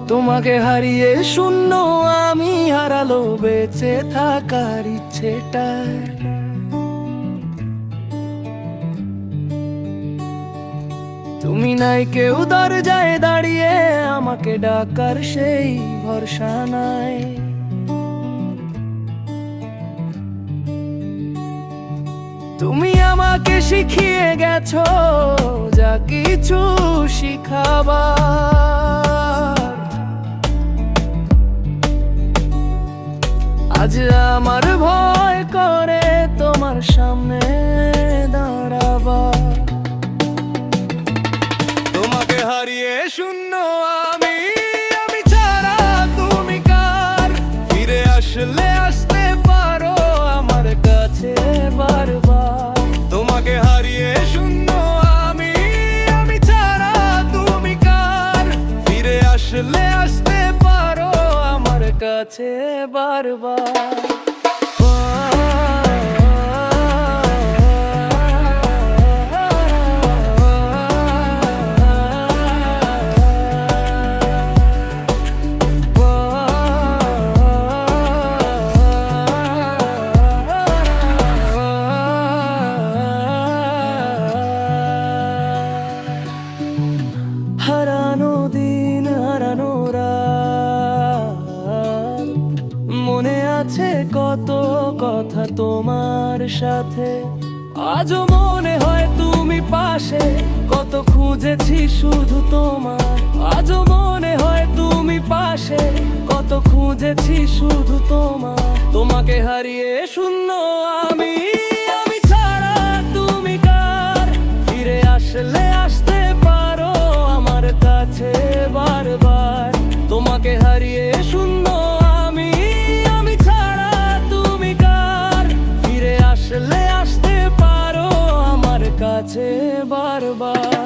তোমাকে হারিয়ে শূন্য আমি হারালো বেঁচে থাকার ইচ্ছেটা। তুমি নাই কেউ দরজায় দাঁড়িয়ে আমাকে ডাকার সেই ভরসা নাই। তুমি আমাকে শিখিয়ে গেছো যা কিছু শিখাবার। আজ আমার ভয় করে তোমার সামনে দাঁড়াবার। তোমাকে হারিয়ে শূন্য আমি ছাড়া তুমি কার। ফিরে আসলে আসতে পারো আমার কাছে বারবার। তোমাকে হারিয়ে শূন্য আমি ছাড়া তুমি কার। ফিরে আসলে আসতে পারো আমার কাছে বারবার। হারানো দিন হারানো রাত, মনে আছে কত কথা তোমার সাথে। আজও মনে হয় তুমি পাশে, কত খুঁজেছি শুধু তোমার। আজও মনে হয় তুমি পাশে, কত খুঁজেছি শুধু তোমার। তোমাকে হারিয়ে শূন্য আমি ছাড়া তুমি কার। ফিরে আসলে আসতে পারো আমার কাছে বারবার। তোমাকে হারিয়ে শূন্য আমি ছাড়া তুমি কার। ফিরে আসলে আসতে পারো আমার কাছে বারবার।